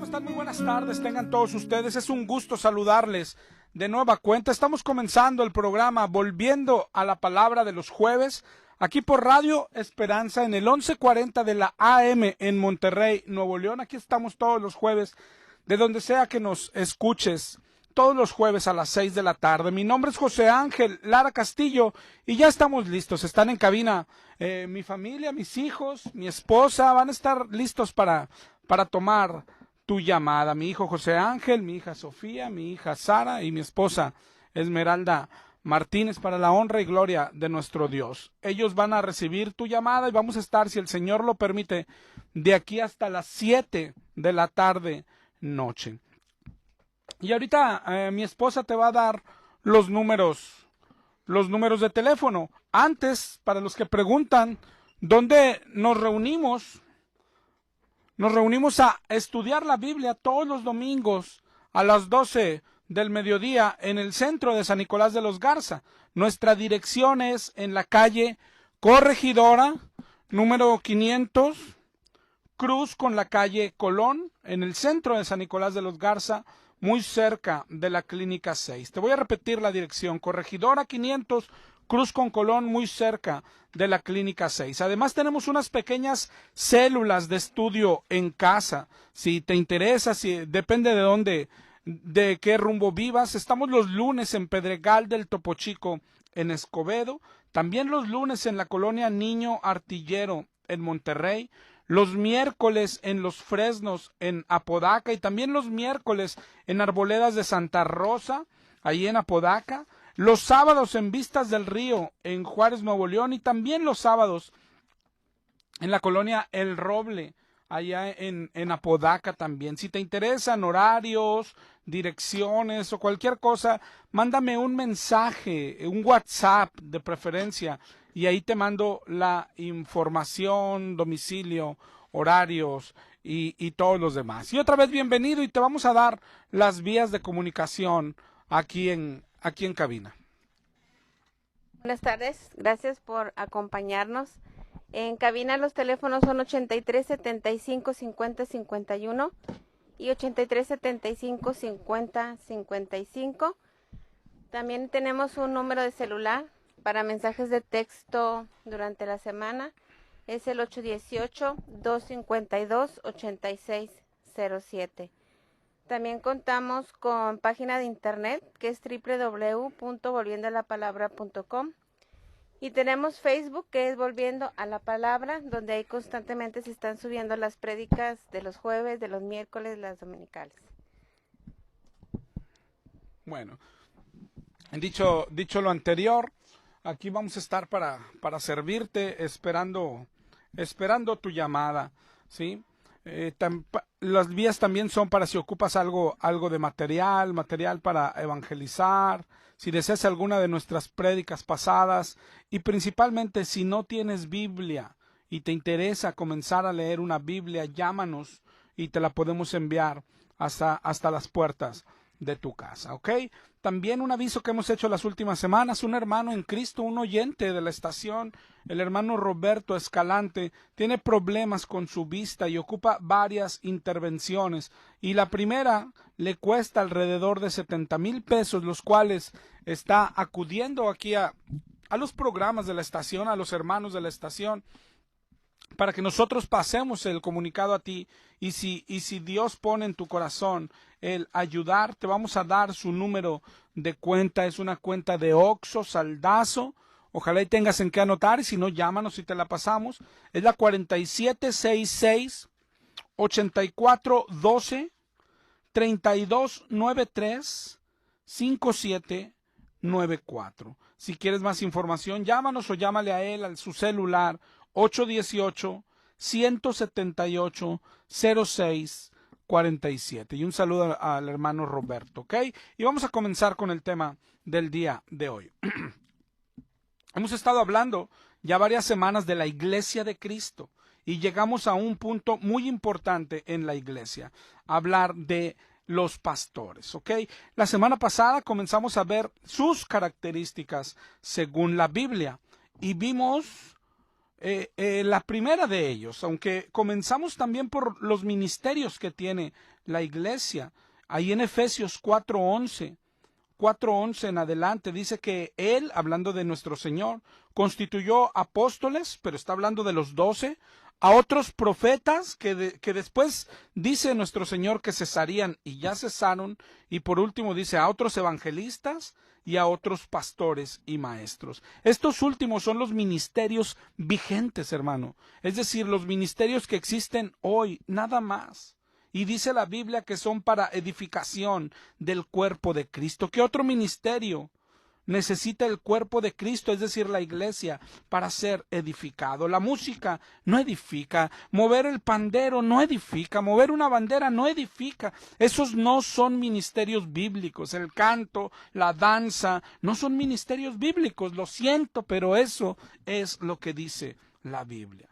están? Muy buenas tardes, tengan todos ustedes. Es un gusto saludarles de nueva cuenta. Estamos comenzando el programa Volviendo a la Palabra de los jueves, aquí por Radio Esperanza en el 1140 de la AM en Monterrey, Nuevo León. Aquí estamos todos los jueves, de donde sea que nos escuches, todos los jueves a las 6 de la tarde. Mi nombre es José Ángel Lara Castillo y ya estamos listos. Están en cabina mi familia, mis hijos, mi esposa, van a estar listos para tomar tu llamada. Mi hijo José Ángel, mi hija Sofía, mi hija Sara y mi esposa Esmeralda Martínez, para la honra y gloria de nuestro Dios. Ellos van a recibir tu llamada y vamos a estar, si el Señor lo permite, de aquí hasta las 7 de la tarde noche. Y ahorita mi esposa te va a dar los números de teléfono. Antes, para los que preguntan dónde nos reunimos a estudiar la Biblia todos los domingos a las 12 del mediodía en el centro de San Nicolás de los Garza. Nuestra dirección es en la calle Corregidora, número 500, cruz con la calle Colón, en el centro de San Nicolás de los Garza, muy cerca de la Clínica 6. Te voy a repetir la dirección: Corregidora 500, cruz con Colón, muy cerca de la Clínica 6. Además tenemos unas pequeñas células de estudio en casa. Si te interesa, si depende de dónde, de qué rumbo vivas, estamos los lunes en Pedregal del Topo Chico en Escobedo, también los lunes en la colonia Niño Artillero en Monterrey, los miércoles en Los Fresnos en Apodaca y también los miércoles en Arboledas de Santa Rosa, ahí en Apodaca, los sábados en Vistas del Río en Juárez, Nuevo León, y también los sábados en la colonia El Roble, allá en Apodaca también. Si te interesan horarios, direcciones o cualquier cosa, mándame un mensaje, un WhatsApp de preferencia, y ahí te mando la información, domicilio, horarios y todos los demás. Y otra vez bienvenido, y te vamos a dar las vías de comunicación aquí en cabina. Buenas tardes, gracias por acompañarnos. En cabina los teléfonos son 83 75 50 51 y 83 75 50 55. También tenemos un número de celular para mensajes de texto durante la semana. Es el 818-252-8607. También contamos con página de internet que es www.volviendoalapalabra.com. Y tenemos Facebook, que es Volviendo a la Palabra, donde ahí constantemente se están subiendo las prédicas de los jueves, de los miércoles, las dominicales. Bueno, dicho lo anterior, aquí vamos a estar para servirte, esperando tu llamada, ¿sí? Las vías también son para si ocupas algo de material para evangelizar, si deseas alguna de nuestras prédicas pasadas, y principalmente si no tienes Biblia y te interesa comenzar a leer una Biblia, llámanos y te la podemos enviar hasta las puertas de tu casa, ¿ok? También un aviso que hemos hecho las últimas semanas: un hermano en Cristo, un oyente de la estación, el hermano Roberto Escalante, tiene problemas con su vista y ocupa varias intervenciones, y la primera le cuesta alrededor de 70,000 pesos, los cuales está acudiendo aquí a los programas de la estación, a los hermanos de la estación, para que nosotros pasemos el comunicado a ti, y si Dios pone en tu corazón el ayudar, te vamos a dar su número de cuenta. Es una cuenta de Oxxo, Saldazo, ojalá y tengas en qué anotar, y si no, llámanos y te la pasamos. Es la 4766-8412-3293-5794. Si quieres más información, llámanos o llámale a él, a su celular, 818-178-0647. Y un saludo al hermano Roberto, ¿ok? Y vamos a comenzar con el tema del día de hoy. Hemos estado hablando ya varias semanas de la Iglesia de Cristo, y llegamos a un punto muy importante en la iglesia: hablar de los pastores, ¿ok? La semana pasada comenzamos a ver sus características según la Biblia, y vimos la primera de ellos, aunque comenzamos también por los ministerios que tiene la iglesia. Ahí en Efesios 4:11 en adelante, dice que Él, hablando de nuestro Señor, constituyó apóstoles, pero está hablando de los 12, a otros profetas que después dice nuestro Señor que cesarían y ya cesaron, y por último dice a otros evangelistas y a otros pastores y maestros. Estos últimos son los ministerios vigentes, hermano, es decir, los ministerios que existen hoy, nada más. Y dice la Biblia que son para edificación del cuerpo de Cristo. ¿Qué otro ministerio necesita el cuerpo de Cristo, es decir, la iglesia, para ser edificado? La música no edifica, mover el pandero no edifica, mover una bandera no edifica. Esos no son ministerios bíblicos. El canto, la danza, no son ministerios bíblicos. Lo siento, pero eso es lo que dice la Biblia.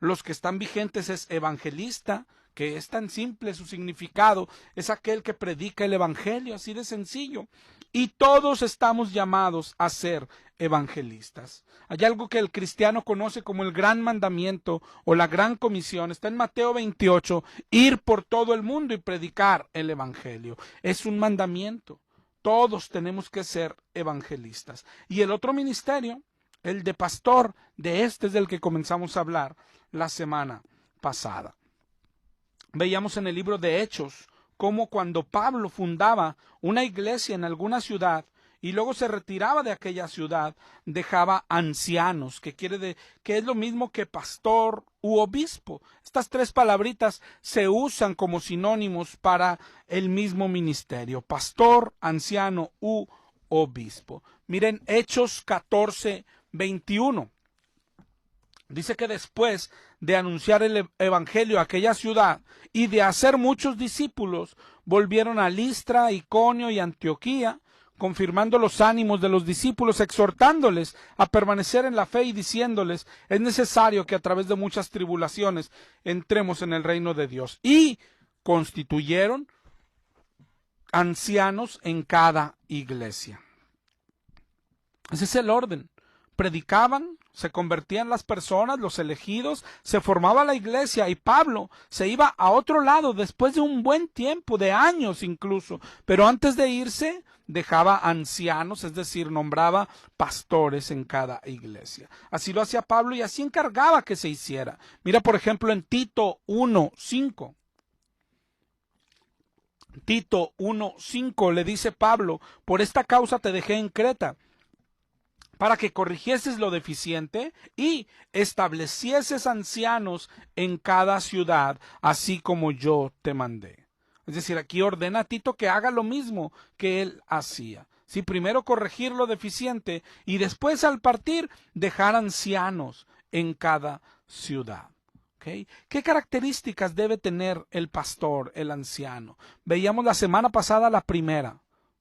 Los que están vigentes es evangelista, que es tan simple su significado, es aquel que predica el evangelio, así de sencillo. Y todos estamos llamados a ser evangelistas. Hay algo que el cristiano conoce como el gran mandamiento o la gran comisión. Está en Mateo 28, ir por todo el mundo y predicar el evangelio. Es un mandamiento. Todos tenemos que ser evangelistas. Y el otro ministerio, el de pastor, de este es del que comenzamos a hablar la semana pasada. Veíamos en el libro de Hechos cómo cuando Pablo fundaba una iglesia en alguna ciudad y luego se retiraba de aquella ciudad, dejaba ancianos, que es lo mismo que pastor u obispo. Estas tres palabritas se usan como sinónimos para el mismo ministerio: pastor, anciano u obispo. Miren Hechos 14:21. Dice que después de anunciar el evangelio a aquella ciudad y de hacer muchos discípulos, volvieron a Listra, Iconio y Antioquía, confirmando los ánimos de los discípulos, exhortándoles a permanecer en la fe y diciéndoles: es necesario que a través de muchas tribulaciones entremos en el reino de Dios. Y constituyeron ancianos en cada iglesia. Ese es el orden. Predicaban, se convertían las personas, los elegidos, se formaba la iglesia y Pablo se iba a otro lado después de un buen tiempo, de años incluso, pero antes de irse dejaba ancianos, es decir, nombraba pastores en cada iglesia. Así lo hacía Pablo y así encargaba que se hiciera. Mira, por ejemplo, en Tito 1:5. Tito 1:5 le dice Pablo: por esta causa te dejé en Creta, para que corrigieses lo deficiente y establecieses ancianos en cada ciudad, así como yo te mandé. Es decir, aquí ordena a Tito que haga lo mismo que él hacía. Sí, primero corregir lo deficiente y después, al partir, dejar ancianos en cada ciudad. ¿Okay? ¿Qué características debe tener el pastor, el anciano? Veíamos la semana pasada la primera,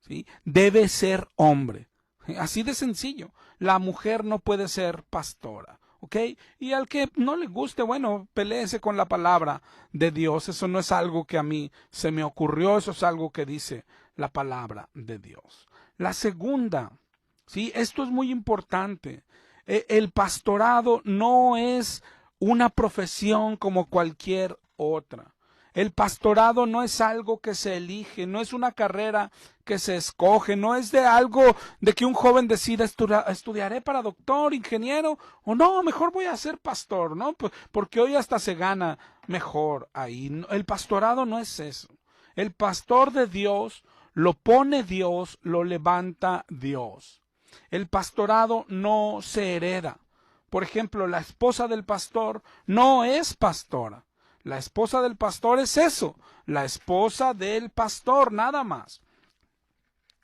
¿sí? Debe ser hombre. Así de sencillo. La mujer no puede ser pastora, ¿ok? Y al que no le guste, bueno, peléese con la palabra de Dios. Eso no es algo que a mí se me ocurrió, eso es algo que dice la palabra de Dios. La segunda, ¿sí? Esto es muy importante. El pastorado no es una profesión como cualquier otra. El pastorado no es algo que se elige, no es una carrera que se escoge, no es de algo de que un joven decida estudiaré para doctor, ingeniero, o no, mejor voy a ser pastor, ¿no? Porque hoy hasta se gana mejor ahí. El pastorado no es eso. El pastor de Dios lo pone Dios, lo levanta Dios. El pastorado no se hereda. Por ejemplo, la esposa del pastor no es pastora. La esposa del pastor es eso, la esposa del pastor, nada más.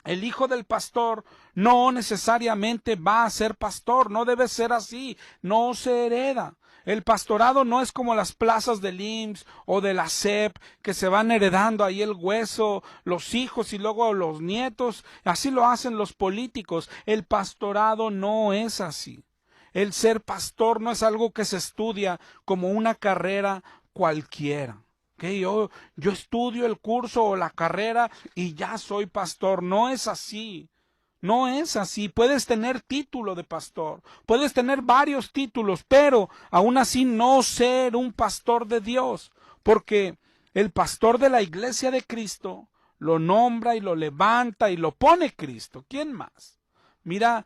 El hijo del pastor no necesariamente va a ser pastor, no debe ser así, no se hereda. El pastorado no es como las plazas del IMSS o de la SEP, que se van heredando ahí el hueso, los hijos y luego los nietos. Así lo hacen los políticos. El pastorado no es así. El ser pastor no es algo que se estudia como una carrera cualquiera. ¿Okay? Yo estudio el curso o la carrera y ya soy pastor. No es así. No es así. Puedes tener título de pastor, puedes tener varios títulos, pero aún así no ser un pastor de Dios, porque el pastor de la iglesia de Cristo, lo nombra y lo levanta y lo pone Cristo. ¿Quién más? Mira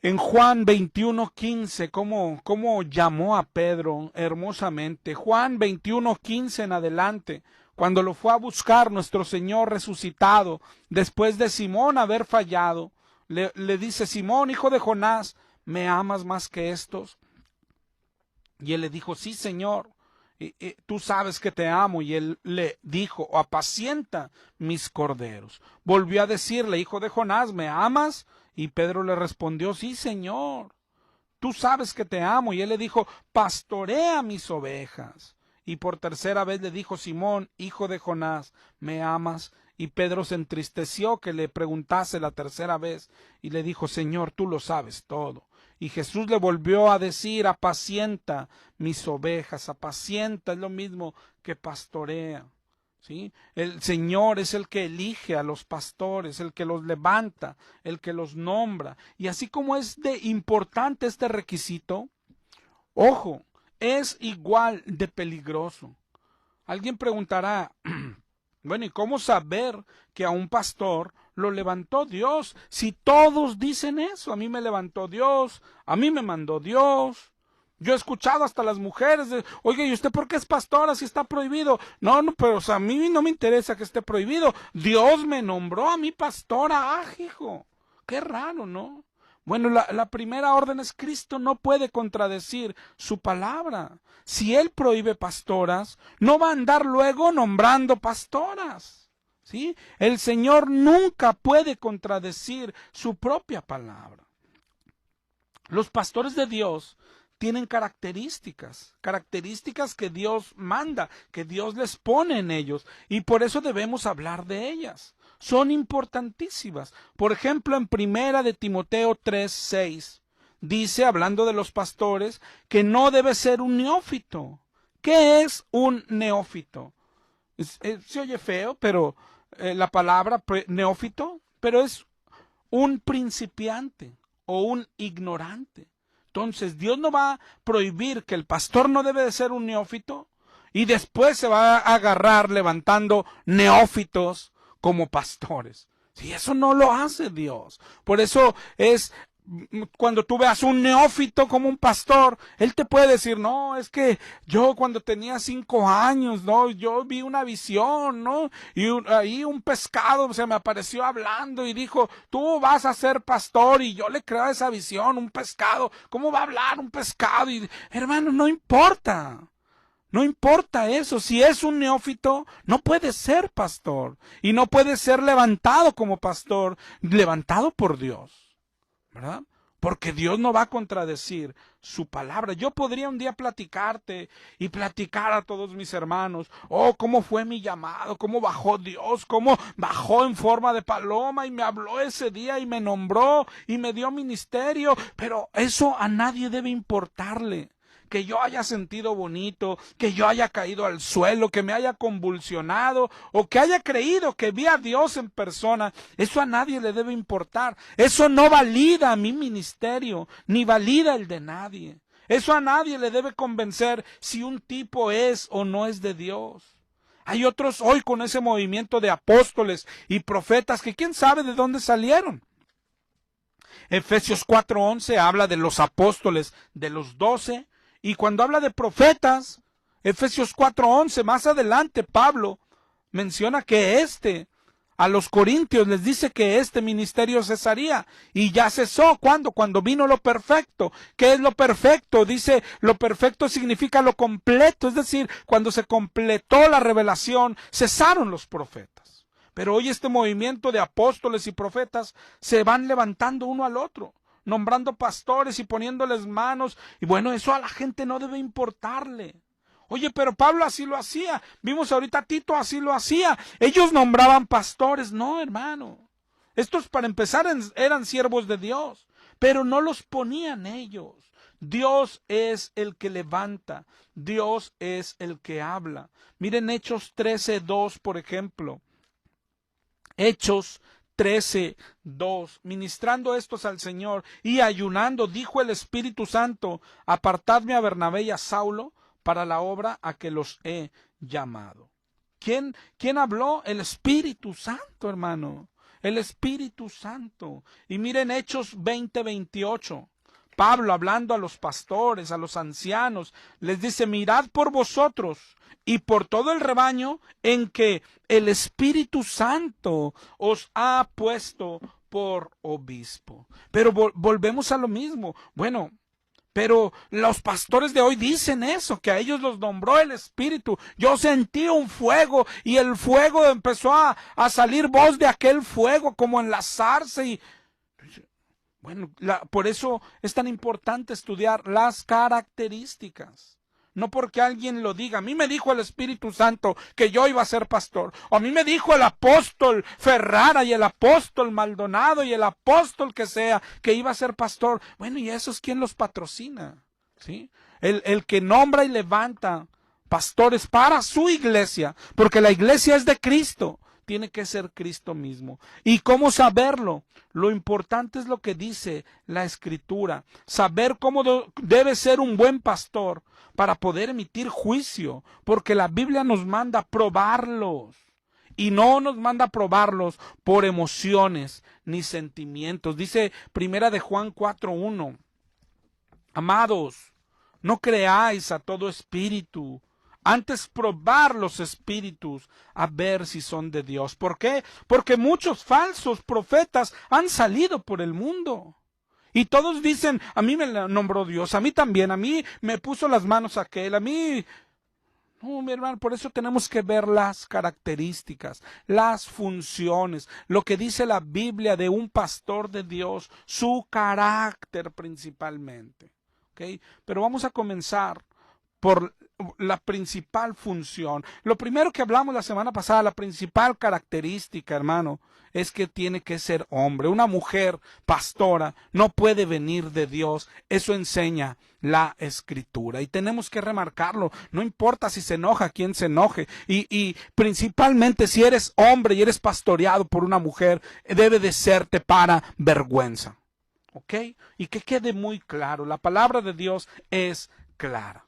en Juan 21:15 cómo llamó a Pedro hermosamente. Juan 21:15 en adelante, cuando lo fue a buscar nuestro Señor resucitado, después de Simón haber fallado, le dice: Simón, hijo de Jonás, ¿me amas más que estos? Y él le dijo: sí, Señor, tú sabes que te amo. Y él le dijo: apacienta mis corderos. Volvió a decirle: hijo de Jonás, ¿me amas? Y Pedro le respondió: sí, Señor, tú sabes que te amo. Y él le dijo: pastorea mis ovejas. Y por tercera vez le dijo: Simón, hijo de Jonás, ¿me amas? Y Pedro se entristeció que le preguntase la tercera vez, y le dijo: Señor, tú lo sabes todo. Y Jesús le volvió a decir: apacienta mis ovejas. Apacienta es lo mismo que pastorea. ¿Sí? El Señor es el que elige a los pastores, el que los levanta, el que los nombra. Y así como es de importante este requisito, ojo, es igual de peligroso. Alguien preguntará: bueno, ¿y cómo saber que a un pastor lo levantó Dios? Si todos dicen eso: a mí me levantó Dios, a mí me mandó Dios. Yo he escuchado hasta las mujeres de: oye, ¿y usted por qué es pastora si está prohibido? No, pero a mí no me interesa que esté prohibido. Dios me nombró a mí pastora. Hijo, qué raro, ¿no? Bueno, la primera orden es: Cristo no puede contradecir su palabra. Si Él prohíbe pastoras, no va a andar luego nombrando pastoras. ¿Sí? El Señor nunca puede contradecir su propia palabra. Los pastores de Dios tienen características que Dios manda, que Dios les pone en ellos, y por eso debemos hablar de ellas. Son importantísimas. Por ejemplo, en Primera de Timoteo 3:6 dice, hablando de los pastores, que no debe ser un neófito. ¿Qué es un neófito? Se oye feo, pero la palabra neófito, pero es un principiante o un ignorante. Entonces, Dios no va a prohibir que el pastor no debe de ser un neófito y después se va a agarrar levantando neófitos como pastores. Si eso no lo hace Dios. Por eso es, cuando tú veas un neófito como un pastor, él te puede decir: no, es que yo cuando tenía 5 años, no, yo vi una visión, ¿no? Y ahí un pescado se me apareció hablando y dijo: tú vas a ser pastor. Y yo le creo a esa visión. Un pescado, ¿cómo va a hablar un pescado? Y, hermano, no importa. No importa eso. Si es un neófito, no puede ser pastor. Y no puede ser levantado como pastor, levantado por Dios, ¿verdad? Porque Dios no va a contradecir su palabra. Yo podría un día platicarte y platicar a todos mis hermanos: oh, cómo fue mi llamado, cómo bajó Dios, cómo bajó en forma de paloma y me habló ese día y me nombró y me dio ministerio. Pero eso a nadie debe importarle. Que yo haya sentido bonito, que yo haya caído al suelo, que me haya convulsionado o que haya creído que vi a Dios en persona, eso a nadie le debe importar. Eso no valida mi ministerio, ni valida el de nadie. Eso a nadie le debe convencer si un tipo es o no es de Dios. Hay otros hoy con ese movimiento de apóstoles y profetas que quién sabe de dónde salieron. Efesios 4:11 habla de los apóstoles, de los 12. Y cuando habla de profetas, Efesios 4:11, más adelante Pablo menciona que a los corintios les dice que este ministerio cesaría. Y ya cesó. ¿Cuándo? Cuando vino lo perfecto. ¿Qué es lo perfecto? Dice, lo perfecto significa lo completo. Es decir, cuando se completó la revelación, cesaron los profetas. Pero hoy este movimiento de apóstoles y profetas se van levantando uno al otro, nombrando pastores y poniéndoles manos. Y bueno, eso a la gente no debe importarle. Oye, pero Pablo así lo hacía. Vimos ahorita a Tito así lo hacía. Ellos nombraban pastores. No, hermano. Estos, para empezar, eran siervos de Dios, pero no los ponían ellos. Dios es el que levanta. Dios es el que habla. Miren Hechos 13:2, por ejemplo. Hechos 13:2, ministrando estos al Señor y ayunando, dijo el Espíritu Santo: apartadme a Bernabé y a Saulo para la obra a que los he llamado. ¿Quién habló? El Espíritu Santo, hermano. El Espíritu Santo. Y miren Hechos 20:28. Pablo, hablando a los pastores, a los ancianos, les dice: mirad por vosotros y por todo el rebaño en que el Espíritu Santo os ha puesto por obispo. Pero volvemos a lo mismo. Bueno, pero los pastores de hoy dicen eso, que a ellos los nombró el Espíritu. Yo sentí un fuego y el fuego empezó a salir voz de aquel fuego como enlazarse. Y bueno, por eso es tan importante estudiar las características. No porque alguien lo diga. A mí me dijo el Espíritu Santo que yo iba a ser pastor. O a mí me dijo el apóstol Ferrara y el apóstol Maldonado y el apóstol que sea que iba a ser pastor. Bueno, ¿y eso es quién los patrocina? ¿Sí? El que nombra y levanta pastores para su iglesia, porque la iglesia es de Cristo. Tiene que ser Cristo mismo. ¿Y cómo saberlo? Lo importante es lo que dice la Escritura. Saber cómo debe ser un buen pastor para poder emitir juicio, porque la Biblia nos manda probarlos. Y no nos manda probarlos por emociones ni sentimientos. Dice Primera de Juan 4:1. Amados, no creáis a todo espíritu, antes probar los espíritus a ver si son de Dios. ¿Por qué? Porque muchos falsos profetas han salido por el mundo. Y todos dicen: a mí me nombró Dios, a mí también, a mí me puso las manos aquel, a mí... No, mi hermano, por eso tenemos que ver las características, las funciones, lo que dice la Biblia de un pastor de Dios, su carácter principalmente. ¿Okay? Pero vamos a comenzar por la principal función. Lo primero que hablamos la semana pasada, la principal característica, hermano, es que tiene que ser hombre. Una mujer pastora no puede venir de Dios. Eso enseña la Escritura. Y tenemos que remarcarlo. No importa si se enoja, quién se enoje. Y principalmente si eres hombre y eres pastoreado por una mujer, debe de serte para vergüenza. ¿Ok? Y que quede muy claro. La palabra de Dios es clara.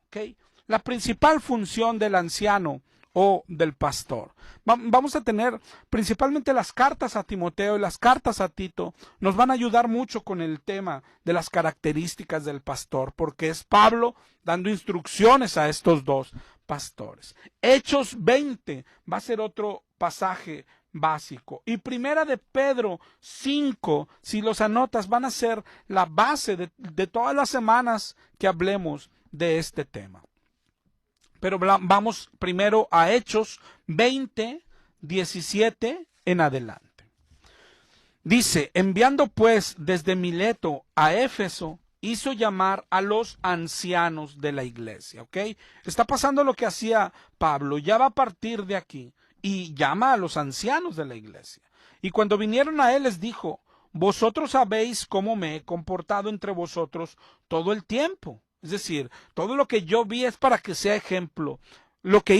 ¿Okay? La principal función del anciano o del pastor. Vamos a tener principalmente las cartas a Timoteo y las cartas a Tito. Nos van a ayudar mucho con el tema de las características del pastor, porque es Pablo dando instrucciones a estos dos pastores. Hechos 20 va a ser otro pasaje básico. Y Primera de Pedro 5, si los anotas, van a ser la base de todas las semanas que hablemos de este tema. Pero vamos primero a Hechos 20, 17 en adelante. Dice: enviando pues desde Mileto a Éfeso, hizo llamar a los ancianos de la iglesia. ¿Ok? Está pasando lo que hacía Pablo, ya va a partir de aquí, y llama a los ancianos de la iglesia. Y cuando vinieron a él les dijo: vosotros sabéis cómo me he comportado entre vosotros todo el tiempo. Es decir, todo lo que yo vi es para que sea ejemplo. Lo que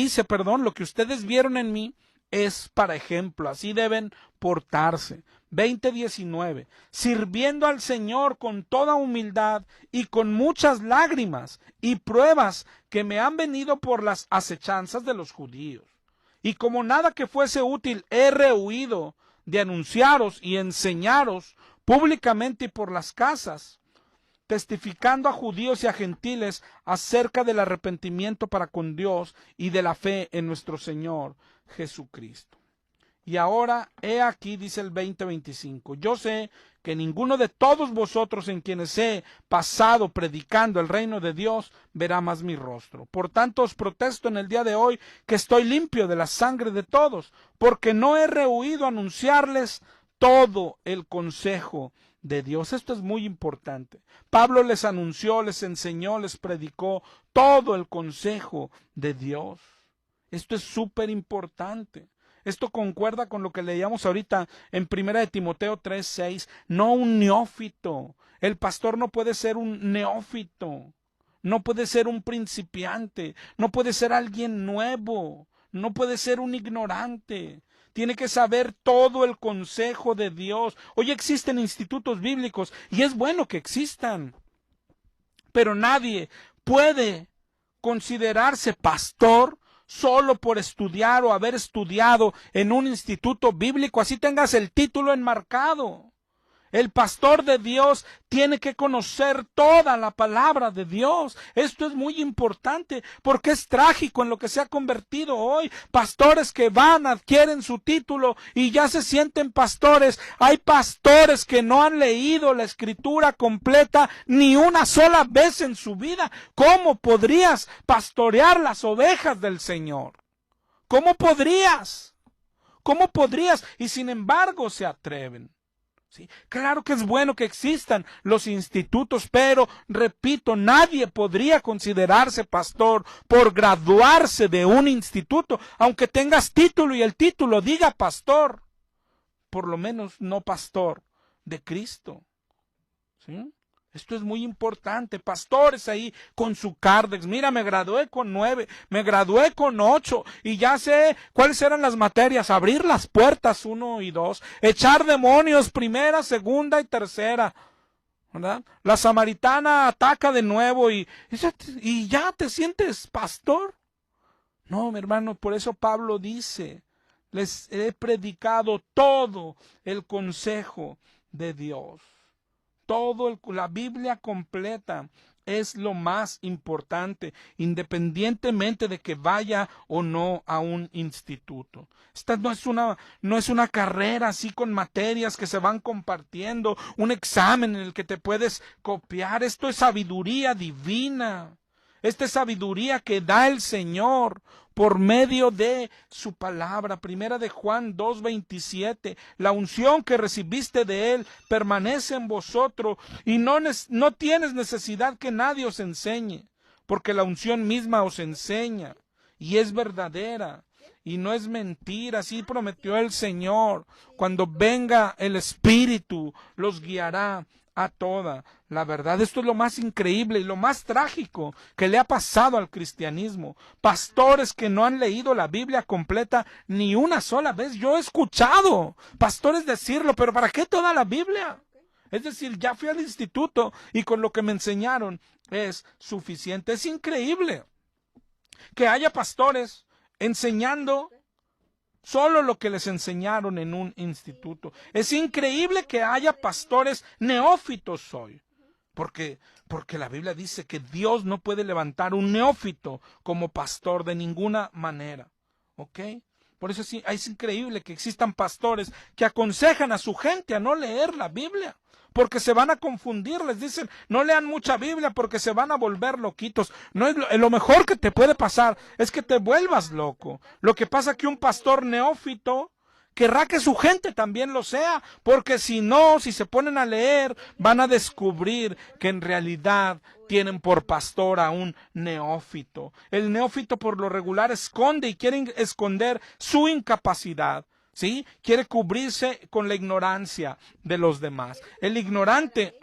ustedes vieron en mí es para ejemplo. Así deben portarse. 20:19. Sirviendo al Señor con toda humildad y con muchas lágrimas y pruebas que me han venido por las acechanzas de los judíos. Y como nada que fuese útil he rehuido de anunciaros y enseñaros públicamente y por las casas, testificando a judíos y a gentiles acerca del arrepentimiento para con Dios y de la fe en nuestro Señor Jesucristo. Y ahora, he aquí, dice el 20:25, yo sé que ninguno de todos vosotros en quienes he pasado predicando el reino de Dios verá más mi rostro. Por tanto os protesto en el día de hoy que estoy limpio de la sangre de todos, porque no he rehuido anunciarles todo el consejo de Dios. Esto es muy importante. Pablo les anunció, les enseñó, les predicó todo el consejo de Dios. Esto es súper importante. Esto concuerda con lo que leíamos ahorita en Primera de Timoteo 3:6. No un neófito. El pastor no puede ser un neófito. No puede ser un principiante. No puede ser alguien nuevo. No puede ser un ignorante. Tiene que saber todo el consejo de Dios. Hoy existen institutos bíblicos y es bueno que existan. Pero nadie puede considerarse pastor solo por estudiar o haber estudiado en un instituto bíblico, así tengas el título enmarcado. El pastor de Dios tiene que conocer toda la palabra de Dios. Esto es muy importante porque es trágico en lo que se ha convertido hoy. Pastores que van, adquieren su título y ya se sienten pastores. Hay pastores que no han leído la escritura completa ni una sola vez en su vida. ¿Cómo podrías pastorear las ovejas del Señor? ¿Cómo podrías? ¿Cómo podrías? Y sin embargo se atreven. ¿Sí? Claro que es bueno que existan los institutos, pero, repito, nadie podría considerarse pastor por graduarse de un instituto, aunque tengas título y el título diga pastor, por lo menos no pastor de Cristo. ¿Sí? Esto es muy importante. Pastores ahí con su Cardex. Mira, me gradué con 9, me gradué con 8 y ya sé cuáles eran las materias. Abrir las puertas 1 y 2. Echar demonios primera, segunda y tercera. ¿Verdad? La samaritana ataca de nuevo y ya te sientes pastor. No, mi hermano, por eso Pablo dice, les he predicado todo el consejo de Dios. La Biblia completa es lo más importante, independientemente de que vaya o no a un instituto. Esta no es una carrera así con materias que se van compartiendo, un examen en el que te puedes copiar. Esto es sabiduría divina. Esta es sabiduría que da el Señor por medio de su palabra. Primera de Juan 2:27. La unción que recibiste de Él permanece en vosotros y no tienes necesidad que nadie os enseñe, porque la unción misma os enseña y es verdadera y no es mentira. Así prometió el Señor. Cuando venga el Espíritu, los guiará a toda la verdad. Esto es lo más increíble y lo más trágico que le ha pasado al cristianismo. Pastores que no han leído la Biblia completa ni una sola vez. Yo he escuchado pastores decirlo, pero ¿para qué toda la Biblia? Es decir, ya fui al instituto y con lo que me enseñaron es suficiente. Es increíble que haya pastores enseñando solo lo que les enseñaron en un instituto. Es increíble que haya pastores neófitos hoy. Porque la Biblia dice que Dios no puede levantar un neófito como pastor de ninguna manera. ¿Ok? Por eso es increíble que existan pastores que aconsejan a su gente a no leer la Biblia. Porque se van a confundir, les dicen, no lean mucha Biblia porque se van a volver loquitos. No es lo mejor que te puede pasar es que te vuelvas loco. Lo que pasa es que un pastor neófito querrá que su gente también lo sea, porque si no, si se ponen a leer, van a descubrir que en realidad tienen por pastor a un neófito. El neófito por lo regular esconde y quiere esconder su incapacidad. ¿Sí? Quiere cubrirse con la ignorancia de los demás. El ignorante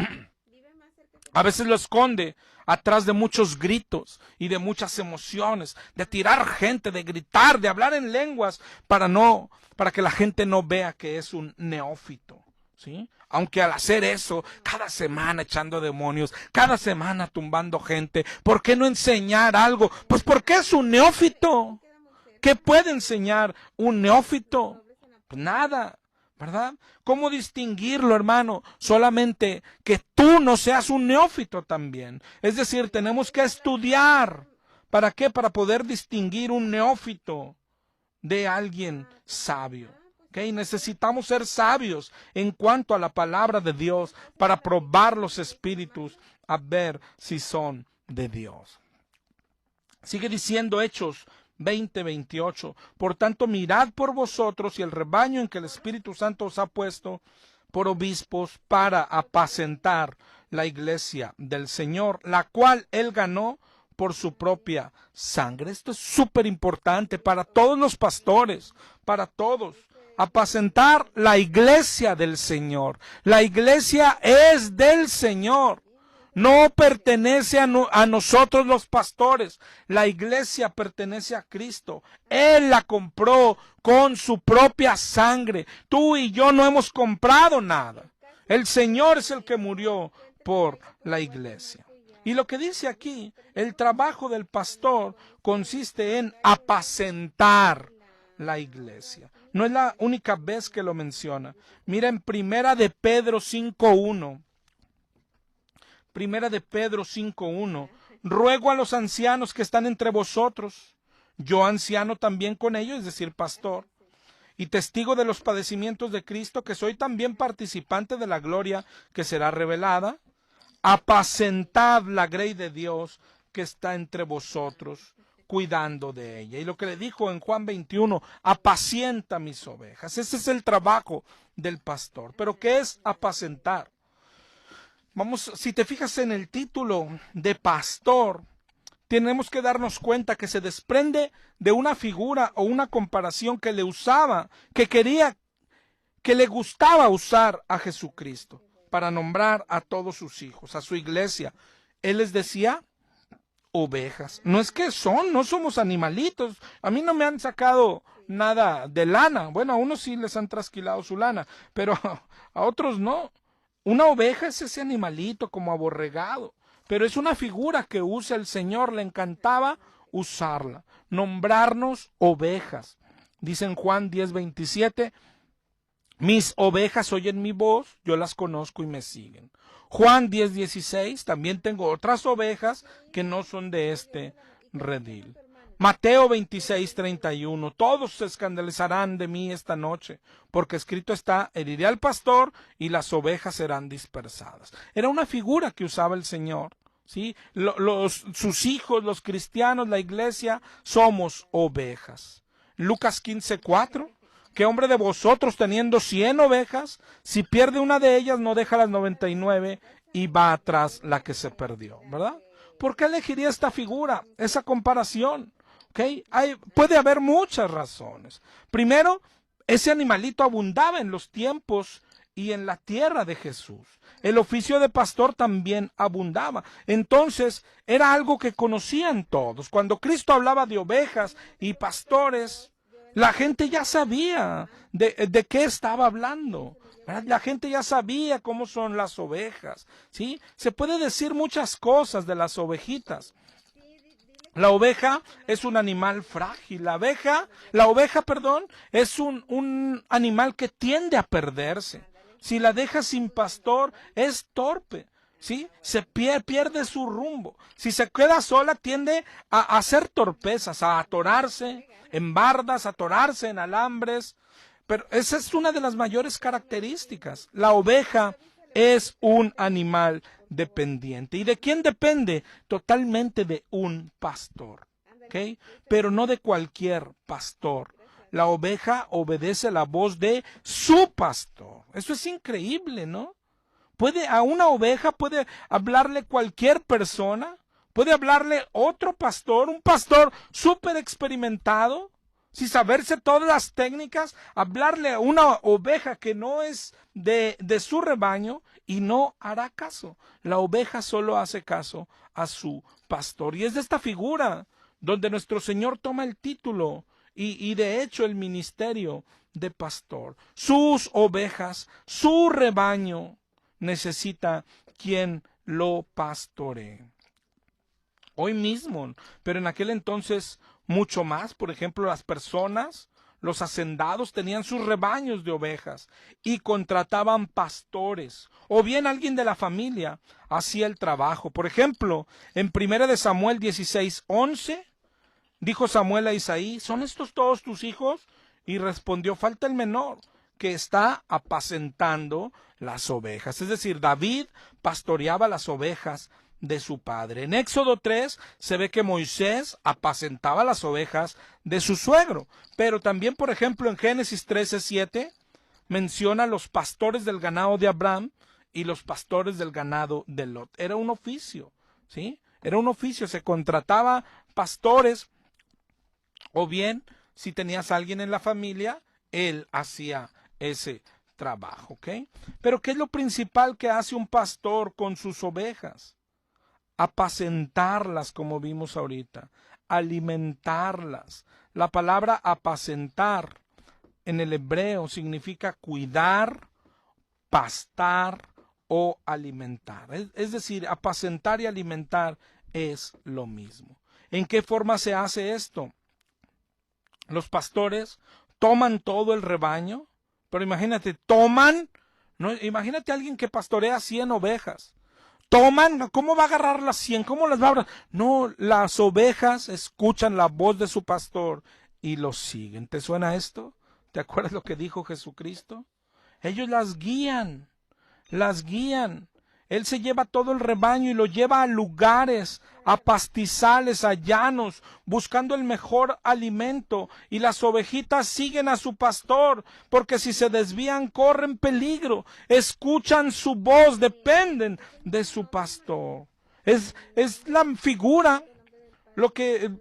a veces lo esconde atrás de muchos gritos y de muchas emociones, de tirar gente, de gritar, de hablar en lenguas para que la gente no vea que es un neófito. ¿Sí? Aunque al hacer eso, cada semana echando demonios, cada semana tumbando gente, ¿por qué no enseñar algo? Pues porque es un neófito. ¿Qué puede enseñar un neófito? Pues nada, ¿verdad? ¿Cómo distinguirlo, hermano? Solamente que tú no seas un neófito también. Es decir, tenemos que estudiar. ¿Para qué? Para poder distinguir un neófito de alguien sabio. ¿Okay? Necesitamos ser sabios en cuanto a la palabra de Dios para probar los espíritus a ver si son de Dios. Sigue diciendo Hechos 20:28. Por tanto, mirad por vosotros y el rebaño en que el Espíritu Santo os ha puesto por obispos para apacentar la iglesia del Señor, la cual él ganó por su propia sangre. Esto es súper importante para todos los pastores, para todos. Apacentar la iglesia del Señor. La iglesia es del Señor. No pertenece a nosotros los pastores. La iglesia pertenece a Cristo. Él la compró con su propia sangre. Tú y yo no hemos comprado nada. El Señor es el que murió por la iglesia. Y lo que dice aquí, el trabajo del pastor consiste en apacentar la iglesia. No es la única vez que lo menciona. Mira en Primera de Pedro 5:1. Primera de Pedro 5:1. Ruego a los ancianos que están entre vosotros, yo anciano también con ellos, es decir, pastor, y testigo de los padecimientos de Cristo, que soy también participante de la gloria que será revelada. Apacentad la grey de Dios que está entre vosotros, cuidando de ella. Y lo que le dijo en Juan 21, apacienta mis ovejas. Ese es el trabajo del pastor. ¿Pero qué es apacentar? Vamos, si te fijas en el título de pastor, tenemos que darnos cuenta que se desprende de una figura o una comparación que le usaba, que le gustaba usar a Jesucristo para nombrar a todos sus hijos, a su iglesia. Él les decía ovejas. No es que no somos animalitos. A mí no me han sacado nada de lana. Bueno, a unos sí les han trasquilado su lana, pero a otros no. Una oveja es ese animalito como aborregado, pero es una figura que usa el Señor, le encantaba usarla, nombrarnos ovejas. Dice en Juan 10:27, mis ovejas oyen mi voz, yo las conozco y me siguen. Juan 10:16, también tengo otras ovejas que no son de este redil. Mateo 26:31, todos se escandalizarán de mí esta noche, porque escrito está, heriré al pastor y las ovejas serán dispersadas. Era una figura que usaba el Señor, ¿sí? Sus hijos, los cristianos, la iglesia, somos ovejas. Lucas 15:4, ¿qué hombre de vosotros teniendo 100 ovejas, si pierde una de ellas no deja las 99 y va atrás la que se perdió, ¿verdad? ¿Por qué elegiría esta figura, esa comparación? ¿Okay? Puede haber muchas razones. Primero, ese animalito abundaba en los tiempos y en la tierra de Jesús. El oficio de pastor también abundaba. Entonces, era algo que conocían todos. Cuando Cristo hablaba de ovejas y pastores, la gente ya sabía de qué estaba hablando, ¿verdad? La gente ya sabía cómo son las ovejas, ¿sí? Se puede decir muchas cosas de las ovejitas. La oveja es un animal frágil. La oveja, es un animal que tiende a perderse. Si la dejas sin pastor, es torpe, ¿sí? Se pierde su rumbo. Si se queda sola, tiende a hacer torpezas, a atorarse en bardas, a atorarse en alambres. Pero esa es una de las mayores características. La oveja es un animal dependiente. ¿Y de quién depende? Totalmente de un pastor, ¿ok? Pero no de cualquier pastor. La oveja obedece la voz de su pastor. Eso es increíble, ¿no? A una oveja puede hablarle cualquier persona, puede hablarle otro pastor, un pastor súper experimentado, sin saberse todas las técnicas, hablarle a una oveja que no es de su rebaño y no hará caso. La oveja solo hace caso a su pastor. Y es de esta figura donde nuestro Señor toma el título y de hecho el ministerio de pastor. Sus ovejas, su rebaño necesita quien lo pastoree. Hoy mismo, pero en aquel entonces mucho más. Por ejemplo, las personas, los hacendados tenían sus rebaños de ovejas y contrataban pastores, o bien alguien de la familia hacía el trabajo. Por ejemplo, en 1 Samuel 16:11, dijo Samuel a Isaí, ¿son estos todos tus hijos? Y respondió, falta el menor, que está apacentando las ovejas. Es decir, David pastoreaba las ovejas de su padre. En Éxodo 3 se ve que Moisés apacentaba las ovejas de su suegro, pero también, por ejemplo, en Génesis 13:7 menciona los pastores del ganado de Abraham y los pastores del ganado de Lot. Era un oficio, ¿sí? Era un oficio, se contrataba pastores, o bien, si tenías a alguien en la familia, él hacía ese trabajo, ¿ok? Pero ¿qué es lo principal que hace un pastor con sus ovejas? Apacentarlas, como vimos ahorita, alimentarlas. La palabra apacentar en el hebreo significa cuidar, pastar o alimentar. Es decir, apacentar y alimentar es lo mismo. ¿En qué forma se hace esto? Los pastores toman todo el rebaño, pero imagínate, ¿no? Imagínate a alguien que pastorea 100 ovejas. ¿Cómo va a agarrar las 100? ¿Cómo las va a agarrar? No, las ovejas escuchan la voz de su pastor y los siguen. ¿Te suena esto? ¿Te acuerdas lo que dijo Jesucristo? Ellos las guían. Él se lleva todo el rebaño y lo lleva a lugares, a pastizales, a llanos, buscando el mejor alimento. Y las ovejitas siguen a su pastor, porque si se desvían corren peligro. Escuchan su voz, dependen de su pastor. Es la figura, lo que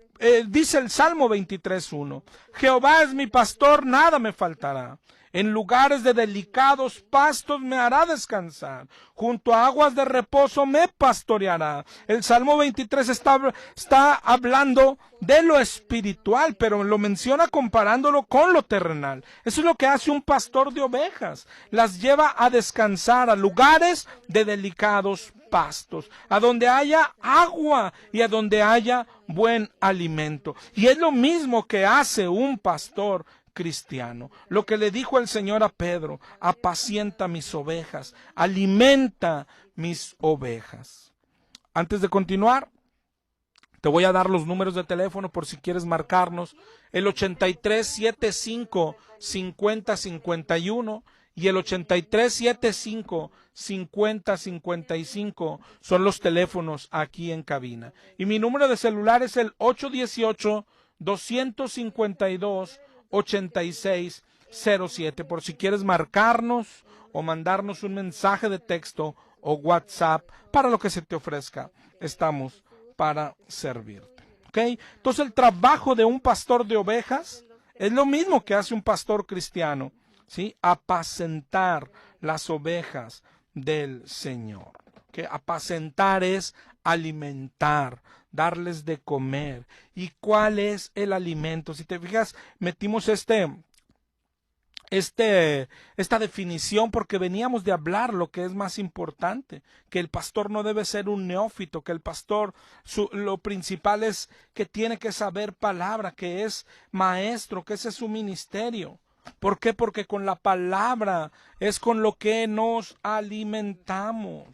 dice el Salmo 23:1. Jehová es mi pastor, nada me faltará. En lugares de delicados pastos me hará descansar. Junto a aguas de reposo me pastoreará. El Salmo 23 está hablando de lo espiritual, pero lo menciona comparándolo con lo terrenal. Eso es lo que hace un pastor de ovejas. Las lleva a descansar a lugares de delicados pastos, a donde haya agua y a donde haya buen alimento. Y es lo mismo que hace un pastor cristiano. Lo que le dijo el Señor a Pedro: apacienta mis ovejas, alimenta mis ovejas. Antes de continuar, te voy a dar los números de teléfono por si quieres marcarnos: el 8375-5051 y el 8375-5055 son los teléfonos aquí en cabina. Y mi número de celular es el 818-252-8607, por si quieres marcarnos o mandarnos un mensaje de texto o WhatsApp, para lo que se te ofrezca. Estamos para servirte. ¿Ok? Entonces el trabajo de un pastor de ovejas es lo mismo que hace un pastor cristiano, ¿sí? Apacentar las ovejas del Señor. ¿Ok? Apacentar es alimentar, darles de comer. ¿Y cuál es el alimento? Si te fijas, metimos esta definición porque veníamos de hablar lo que es más importante, que el pastor no debe ser un neófito, que el pastor, lo principal es que tiene que saber palabra, que es maestro, que ese es su ministerio. ¿Por qué? Porque con la palabra es con lo que nos alimentamos.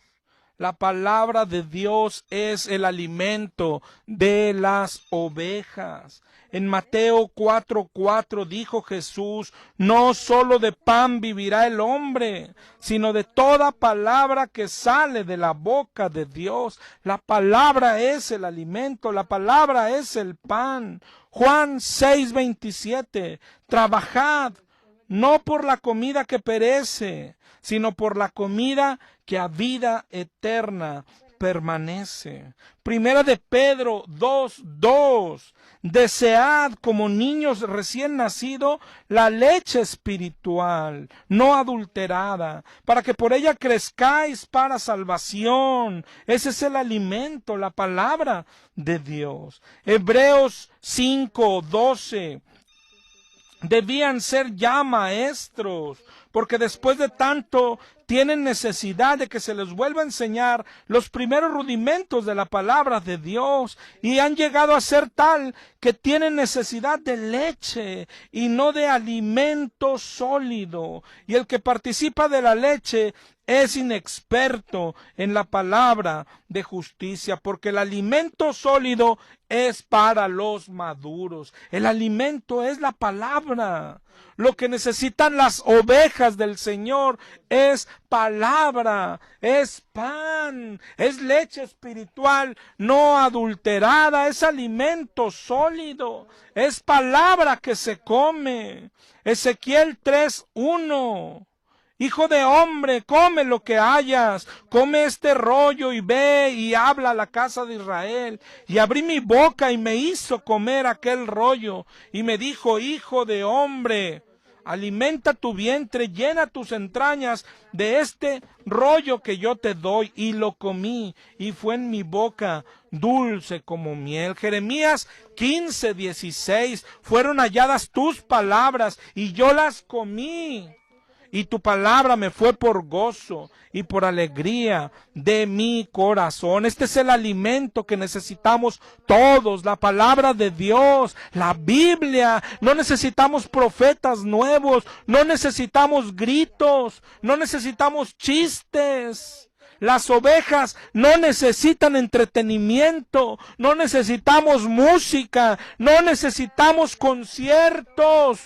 La palabra de Dios es el alimento de las ovejas. En Mateo 4:4 dijo Jesús: no solo de pan vivirá el hombre, sino de toda palabra que sale de la boca de Dios. La palabra es el alimento, la palabra es el pan. Juan 6:27, trabajad no por la comida que perece, sino por la comida que a vida eterna permanece. Primera de Pedro 2:2, desead como niños recién nacidos la leche espiritual, no adulterada, para que por ella crezcáis para salvación. Ese es el alimento, la palabra de Dios. Hebreos 5:12, debían ser ya maestros, porque después de tanto tienen necesidad de que se les vuelva a enseñar los primeros rudimentos de la palabra de Dios, y han llegado a ser tal que tienen necesidad de leche y no de alimento sólido. Y el que participa de la leche es inexperto en la palabra de justicia, porque el alimento sólido es para los maduros. El alimento es la palabra. Lo que necesitan las ovejas del Señor es palabra, es pan, es leche espiritual no adulterada, es alimento sólido, es palabra que se come. Ezequiel 3:1. Hijo de hombre, come lo que hayas, come este rollo y ve y habla a la casa de Israel. Y abrí mi boca y me hizo comer aquel rollo. Y me dijo: hijo de hombre, alimenta tu vientre, llena tus entrañas de este rollo que yo te doy. Y lo comí, y fue en mi boca dulce como miel. Jeremías 15:16, fueron halladas tus palabras, y yo las comí. y tu palabra me fue por gozo y por alegría de mi corazón. Este es el alimento que necesitamos todos, la palabra de Dios, la Biblia. No necesitamos profetas nuevos, no necesitamos gritos, no necesitamos chistes. Las ovejas no necesitan entretenimiento, no necesitamos música, no necesitamos conciertos.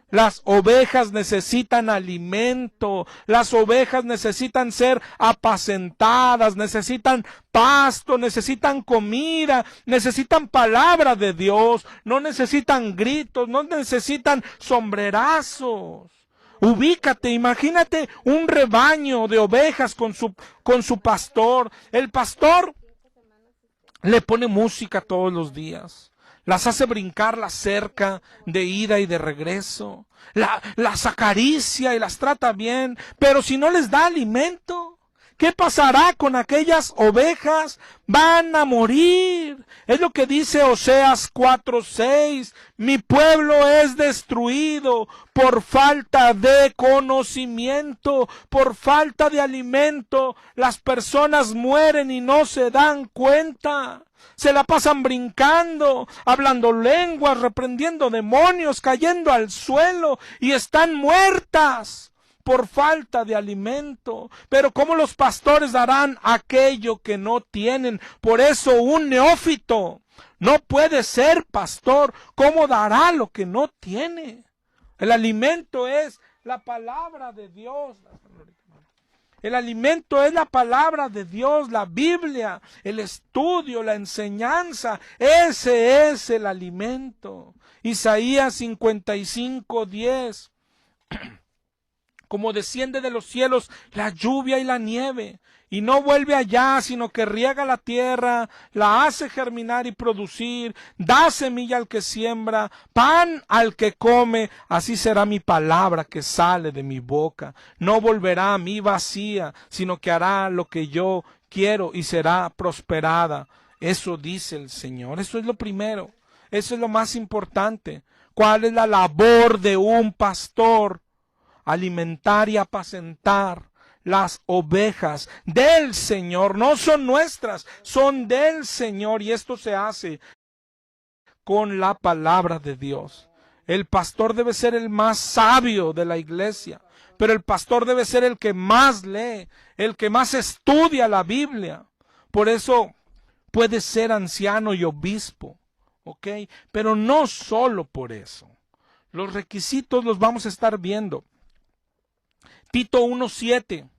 Las ovejas necesitan alimento, las ovejas necesitan ser apacentadas, necesitan pasto, necesitan comida, necesitan palabra de Dios, no necesitan gritos, no necesitan sombrerazos. Ubícate, imagínate un rebaño de ovejas con su pastor. El pastor le pone música todos los días. Las hace brincar la cerca de ida y de regreso. Las acaricia y las trata bien. Pero si no les da alimento, ¿qué pasará con aquellas ovejas? Van a morir. Es lo que dice Oseas 4:6. Mi pueblo es destruido por falta de conocimiento, por falta de alimento. Las personas mueren y no se dan cuenta. Se la pasan brincando, hablando lenguas, reprendiendo demonios, cayendo al suelo y están muertas por falta de alimento. Pero ¿cómo los pastores darán aquello que no tienen? Por eso un neófito no puede ser pastor. ¿Cómo dará lo que no tiene? El alimento es la palabra de Dios. El alimento es la palabra de Dios, la Biblia, el estudio, la enseñanza. Ese es el alimento. Isaías 55:10. Como desciende de los cielos la lluvia y la nieve, y no vuelve allá, sino que riega la tierra, la hace germinar y producir, da semilla al que siembra, pan al que come, así será mi palabra que sale de mi boca. No volverá a mí vacía, sino que hará lo que yo quiero y será prosperada. Eso dice el Señor. Eso es lo primero. Eso es lo más importante. ¿Cuál es la labor de un pastor? Alimentar y apacentar las ovejas del Señor. No son nuestras, son del Señor, y esto se hace con la palabra de Dios. El pastor debe ser el más sabio de la iglesia, pero el pastor debe ser el que más lee, el que más estudia la Biblia. Por eso puede ser anciano y obispo, ¿ok? Pero no solo por eso. Los requisitos los vamos a estar viendo. Tito 1:7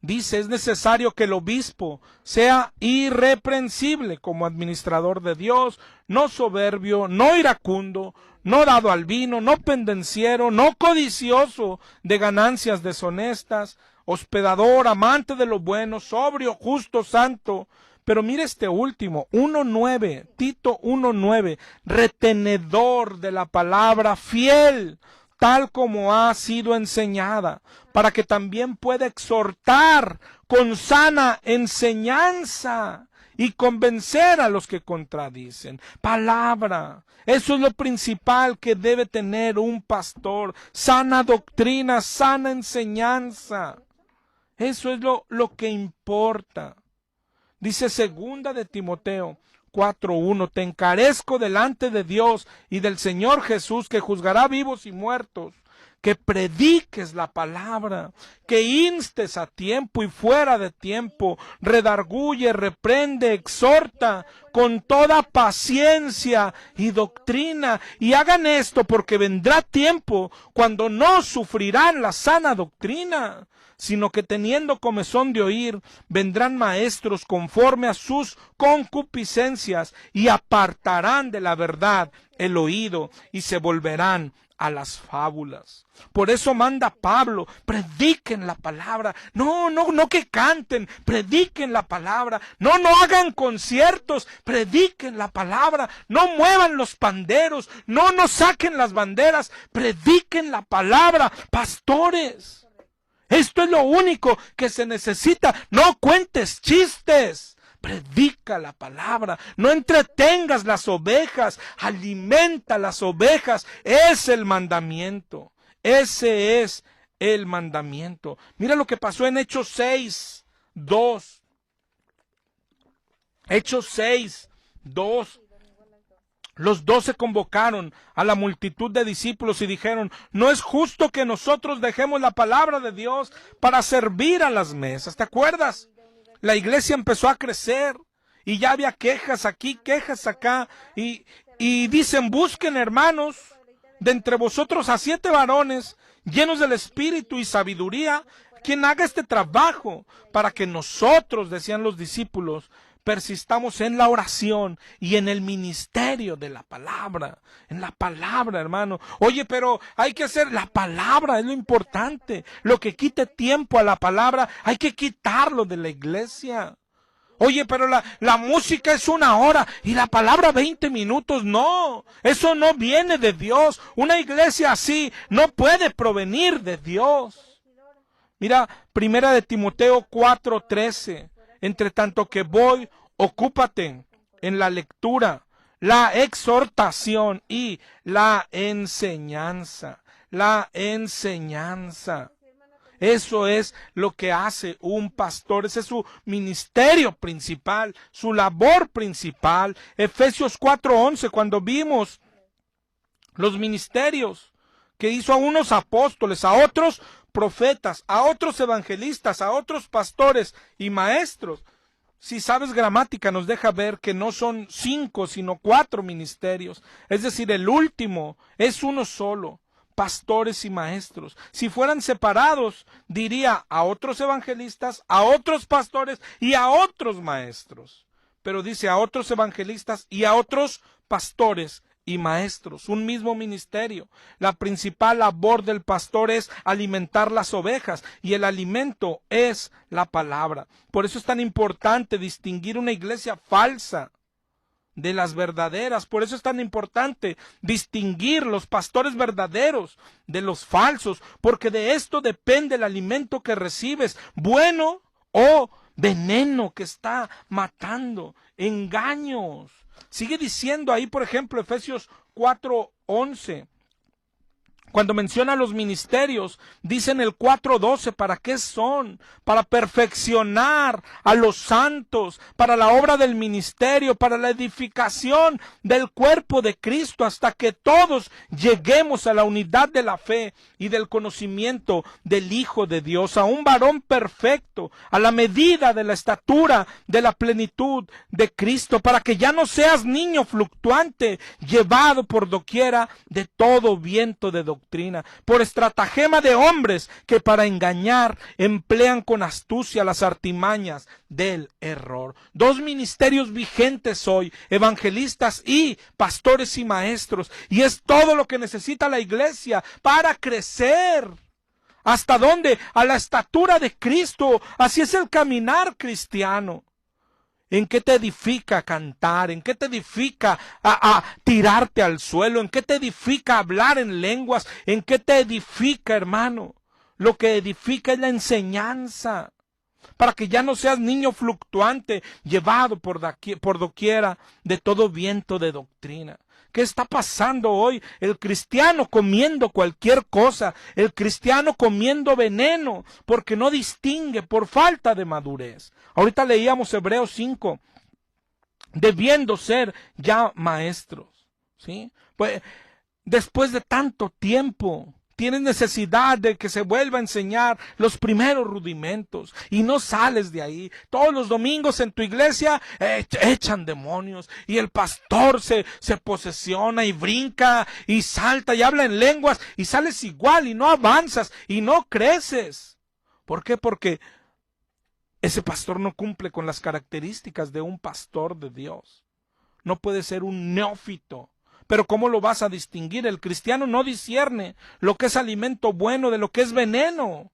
dice, es necesario que el obispo sea irreprensible como administrador de Dios, no soberbio, no iracundo, no dado al vino, no pendenciero, no codicioso de ganancias deshonestas, hospedador, amante de lo bueno, sobrio, justo, santo. Pero mire este último, 1:9, Tito 1:9, retenedor de la palabra, fiel, tal como ha sido enseñada, para que también pueda exhortar con sana enseñanza y convencer a los que contradicen. Palabra, eso es lo principal que debe tener un pastor, sana doctrina, sana enseñanza. Eso es lo que importa. Dice 2 de Timoteo 4:1, te encarezco delante de Dios y del Señor Jesús, que juzgará vivos y muertos, que prediques la palabra, que instes a tiempo y fuera de tiempo, redarguye, reprende, exhorta con toda paciencia y doctrina. Y hagan esto porque vendrá tiempo cuando no sufrirán la sana doctrina, sino que teniendo comezón de oír, vendrán maestros conforme a sus concupiscencias y apartarán de la verdad el oído y se volverán a las fábulas. Por eso manda Pablo, prediquen la palabra, no que canten, prediquen la palabra, no hagan conciertos, prediquen la palabra, no muevan los panderos, no saquen las banderas, prediquen la palabra, pastores. Esto es lo único que se necesita. No cuentes chistes. Predica la palabra. No entretengas las ovejas. Alimenta las ovejas. Es el mandamiento. Ese es el mandamiento. Mira lo que pasó en Hechos 6, 2. Hechos 6, 2. Los 12 convocaron a la multitud de discípulos y dijeron: no es justo que nosotros dejemos la palabra de Dios para servir a las mesas. ¿Te acuerdas? La iglesia empezó a crecer y ya había quejas aquí, quejas acá, y dicen: busquen, hermanos, de entre vosotros a 7 varones llenos del espíritu y sabiduría, quien haga este trabajo, para que nosotros, decían los discípulos, persistamos en la oración y en el ministerio de la palabra. En la palabra, hermano. Oye, pero hay que hacer la palabra, es lo importante. Lo que quite tiempo a la palabra, hay que quitarlo de la iglesia. Oye, pero la música es 1 hora y la palabra 20 minutos. No, eso no viene de Dios. Una iglesia así no puede provenir de Dios. Mira, 1 de Timoteo 4:13. Entre tanto que voy, ocúpate en la lectura, la exhortación y la enseñanza. La enseñanza. Eso es lo que hace un pastor. Ese es su ministerio principal, su labor principal. Efesios 4:11, cuando vimos los ministerios que hizo a unos apóstoles, a otros profetas, a otros evangelistas, a otros pastores y maestros. Si sabes gramática, nos deja ver que no son 5, sino 4 ministerios. Es decir, el último es uno solo: pastores y maestros. Si fueran separados, diría a otros evangelistas, a otros pastores y a otros maestros. Pero dice a otros evangelistas y a otros pastores y maestros, un mismo ministerio. La principal labor del pastor es alimentar las ovejas, y el alimento es la palabra. Por eso es tan importante distinguir una iglesia falsa de las verdaderas. Por eso es tan importante distinguir los pastores verdaderos de los falsos, porque de esto depende el alimento que recibes, bueno o veneno que está matando, engaños. Sigue diciendo ahí, por ejemplo, Efesios 4:11. Cuando menciona los ministerios, dice en el 4:12, ¿para qué son? Para perfeccionar a los santos, para la obra del ministerio, para la edificación del cuerpo de Cristo, hasta que todos lleguemos a la unidad de la fe y del conocimiento del Hijo de Dios, a un varón perfecto, a la medida de la estatura de la plenitud de Cristo, para que ya no seas niño fluctuante, llevado por doquiera de todo viento de doctrina, por estratagema de hombres que para engañar emplean con astucia las artimañas del error. 2 ministerios vigentes hoy: evangelistas y pastores y maestros, y es todo lo que necesita la iglesia para crecer. ¿Hasta dónde? A la estatura de Cristo. Así es el caminar cristiano. ¿En qué te edifica cantar? ¿En qué te edifica a tirarte al suelo? ¿En qué te edifica hablar en lenguas? ¿En qué te edifica, hermano? Lo que edifica es la enseñanza, para que ya no seas niño fluctuante, llevado por doquiera de todo viento de doctrina. ¿Qué está pasando hoy? El cristiano comiendo cualquier cosa, el cristiano comiendo veneno, porque no distingue, por falta de madurez. Ahorita leíamos Hebreos 5, debiendo ser ya maestros, ¿sí? Pues después de tanto tiempo, tienes necesidad de que se vuelva a enseñar los primeros rudimentos y no sales de ahí. Todos los domingos en tu iglesia echan demonios y el pastor se posesiona y brinca y salta y habla en lenguas y sales igual y no avanzas y no creces. ¿Por qué? Porque ese pastor no cumple con las características de un pastor de Dios. No puede ser un neófito. Pero ¿cómo lo vas a distinguir? El cristiano no discierne lo que es alimento bueno de lo que es veneno.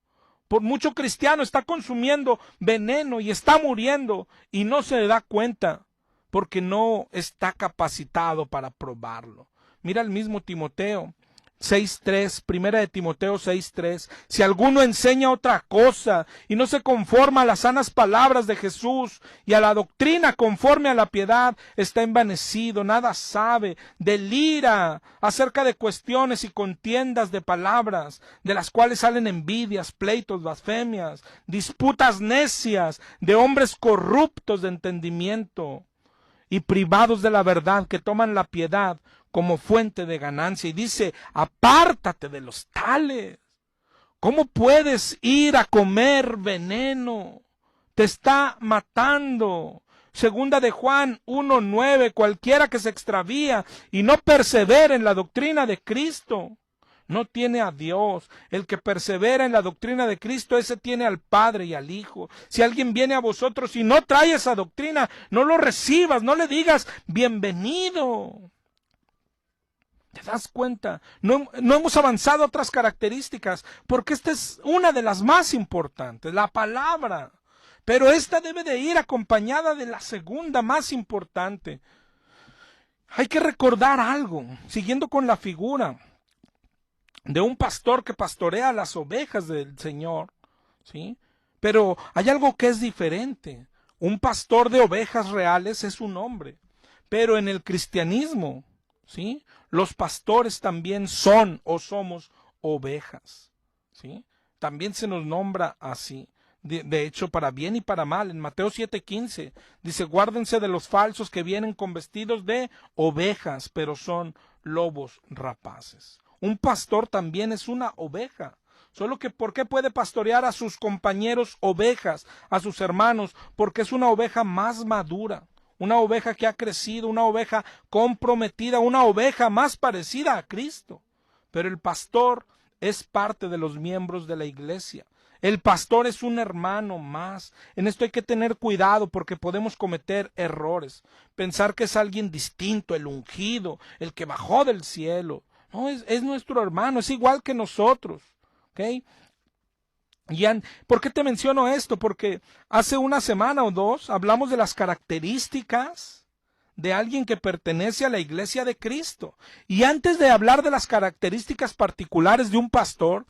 Por mucho cristiano está consumiendo veneno y está muriendo y no se da cuenta porque no está capacitado para probarlo. Mira el mismo Timoteo, 6:3, primera de Timoteo 6:3, si alguno enseña otra cosa y no se conforma a las sanas palabras de Jesús y a la doctrina conforme a la piedad, está envanecido, nada sabe, delira acerca de cuestiones y contiendas de palabras, de las cuales salen envidias, pleitos, blasfemias, disputas necias, de hombres corruptos de entendimiento y privados de la verdad, que toman la piedad como fuente de ganancia. Y dice, apártate de los tales. ¿Cómo puedes ir a comer veneno? Te está matando. Segunda de Juan 1:9, cualquiera que se extravía y no persevera en la doctrina de Cristo, no tiene a Dios. El que persevera en la doctrina de Cristo, ese tiene al Padre y al Hijo. Si alguien viene a vosotros y no trae esa doctrina, no lo recibas, no le digas bienvenido. ¿Te das cuenta? No hemos avanzado a otras características, porque esta es una de las más importantes, la palabra. Pero esta debe de ir acompañada de la segunda más importante. Hay que recordar algo, siguiendo con la figura de un pastor que pastorea las ovejas del Señor, ¿sí? Pero hay algo que es diferente. Un pastor de ovejas reales es un hombre, pero en el cristianismo, ¿sí?, los pastores también son o somos ovejas, ¿sí? También se nos nombra así. De hecho, para bien y para mal. En Mateo 7:15 dice, guárdense de los falsos que vienen con vestidos de ovejas, pero son lobos rapaces. Un pastor también es una oveja. Solo que ¿por qué puede pastorear a sus compañeros ovejas, a sus hermanos? Porque es una oveja más madura, una oveja que ha crecido, una oveja comprometida, una oveja más parecida a Cristo. Pero el pastor es parte de los miembros de la iglesia. El pastor es un hermano más. En esto hay que tener cuidado porque podemos cometer errores. Pensar que es alguien distinto, el ungido, el que bajó del cielo. No, es nuestro hermano, es igual que nosotros. ¿Ok? ¿Por qué te menciono esto? Porque hace una semana o dos hablamos de las características de alguien que pertenece a la iglesia de Cristo. Y antes de hablar de las características particulares de un pastor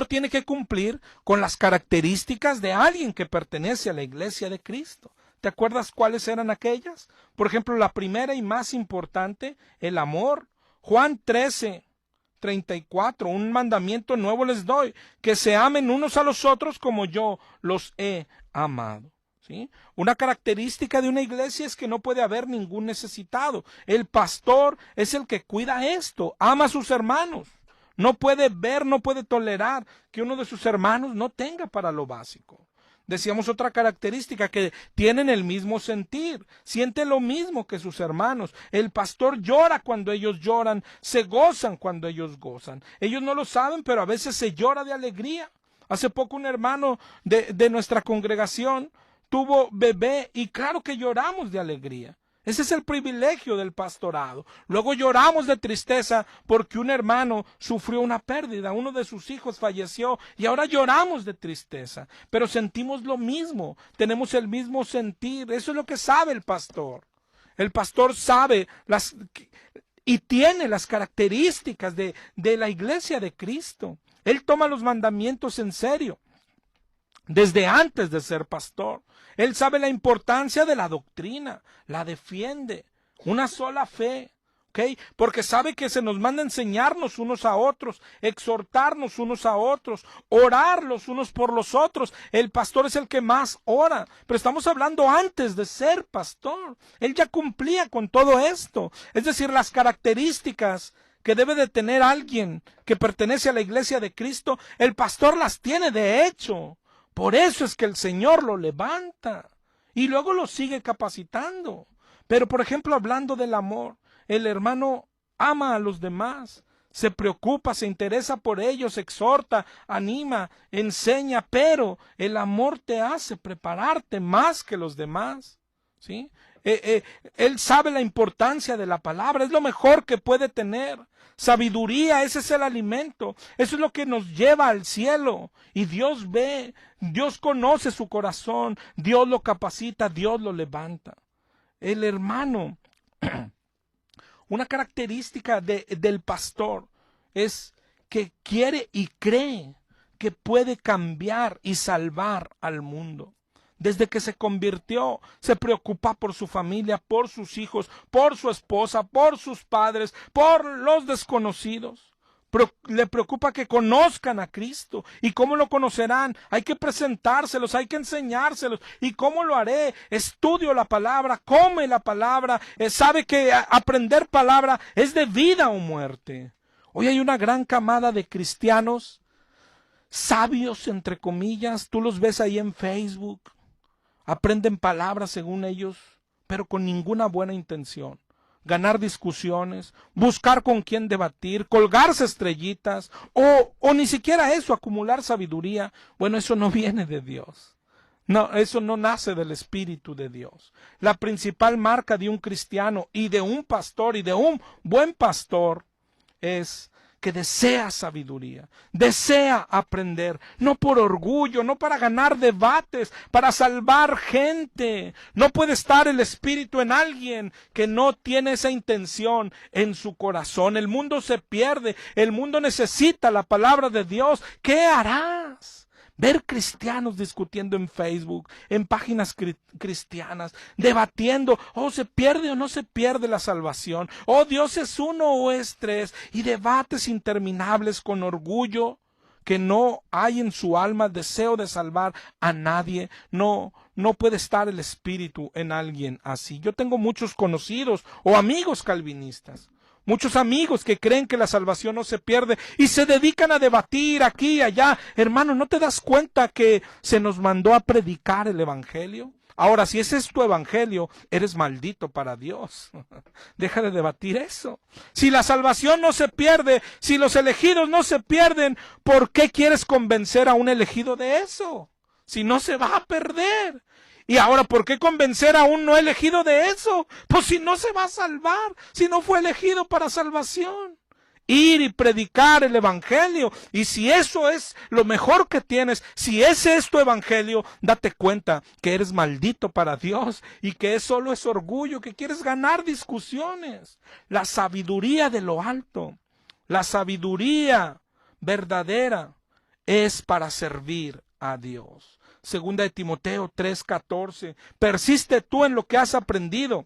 tiene que cumplir con las características de alguien que pertenece a la iglesia de Cristo. ¿Te acuerdas cuáles eran aquellas? Por ejemplo, la primera y más importante, el amor. Juan 13:34, un mandamiento nuevo les doy, que se amen unos a los otros como yo los he amado. ¿Sí? Una característica de una iglesia es que no puede haber ningún necesitado. El pastor es el que cuida esto, ama a sus hermanos. No puede ver, no puede tolerar que uno de sus hermanos no tenga para lo básico. Decíamos otra característica, que tienen el mismo sentir, siente lo mismo que sus hermanos. El pastor llora cuando ellos lloran, se gozan cuando ellos gozan. Ellos no lo saben, pero a veces se llora de alegría. Hace poco un hermano de nuestra congregación tuvo bebé y claro que lloramos de alegría. Ese es el privilegio del pastorado. Luego lloramos de tristeza porque un hermano sufrió una pérdida, uno de sus hijos falleció y ahora lloramos de tristeza. Pero sentimos lo mismo, tenemos el mismo sentir. Eso es lo que sabe el pastor. El pastor sabe y tiene las características de la iglesia de Cristo. Él toma los mandamientos en serio desde antes de ser pastor. Él sabe la importancia de la doctrina, la defiende, una sola fe, ¿ok? Porque sabe que se nos manda enseñarnos unos a otros, exhortarnos unos a otros, orar los unos por los otros. El pastor es el que más ora, pero estamos hablando antes de ser pastor. Él ya cumplía con todo esto, es decir, las características que debe de tener alguien que pertenece a la iglesia de Cristo, el pastor las tiene de hecho. Por eso es que el Señor lo levanta y luego lo sigue capacitando. Pero, por ejemplo, hablando del amor, el hermano ama a los demás, se preocupa, se interesa por ellos, exhorta, anima, enseña, pero el amor te hace prepararte más que los demás, ¿sí? Él sabe la importancia de la palabra, es lo mejor que puede tener. Sabiduría, ese es el alimento, eso es lo que nos lleva al cielo. Y Dios ve, Dios conoce su corazón, Dios lo capacita, Dios lo levanta. El hermano, una característica del pastor es que quiere y cree que puede cambiar y salvar al mundo. Desde que se convirtió, se preocupa por su familia, por sus hijos, por su esposa, por sus padres, por los desconocidos. Le preocupa que conozcan a Cristo. ¿Y cómo lo conocerán? Hay que presentárselos, hay que enseñárselos. ¿Y cómo lo haré? Estudio la palabra, come la palabra, sabe que aprender palabra es de vida o muerte. Hoy hay una gran camada de cristianos, sabios entre comillas, tú los ves ahí en Facebook, aprenden palabras según ellos, pero con ninguna buena intención. Ganar discusiones, buscar con quién debatir, colgarse estrellitas, o ni siquiera eso, acumular sabiduría. Bueno, eso no viene de Dios. No, eso no nace del Espíritu de Dios. La principal marca de un cristiano y de un pastor y de un buen pastor es que desea sabiduría, desea aprender, no por orgullo, no para ganar debates, para salvar gente. No puede estar el Espíritu en alguien que no tiene esa intención en su corazón. El mundo se pierde, el mundo necesita la palabra de Dios. ¿Qué harás? Ver cristianos discutiendo en Facebook, en páginas cristianas, debatiendo, se pierde o no se pierde la salvación, Dios es uno o es tres, y debates interminables con orgullo, que no hay en su alma deseo de salvar a nadie. No puede estar el Espíritu en alguien así. Yo tengo muchos conocidos o amigos calvinistas, muchos amigos que creen que la salvación no se pierde y se dedican a debatir aquí y allá. Hermano, ¿no te das cuenta que se nos mandó a predicar el evangelio? Ahora, si ese es tu evangelio, eres maldito para Dios. Deja de debatir eso. Si la salvación no se pierde, si los elegidos no se pierden, ¿por qué quieres convencer a un elegido de eso? Si no se va a perder. Y ahora, ¿por qué convencer a un no elegido de eso? Pues si no se va a salvar, si no fue elegido para salvación. Ir y predicar el evangelio. Y si eso es lo mejor que tienes, si ese es tu evangelio, date cuenta que eres maldito para Dios y que solo es orgullo, que quieres ganar discusiones. La sabiduría de lo alto, la sabiduría verdadera es para servir a Dios. Segunda de Timoteo 3:14. Persiste tú en lo que has aprendido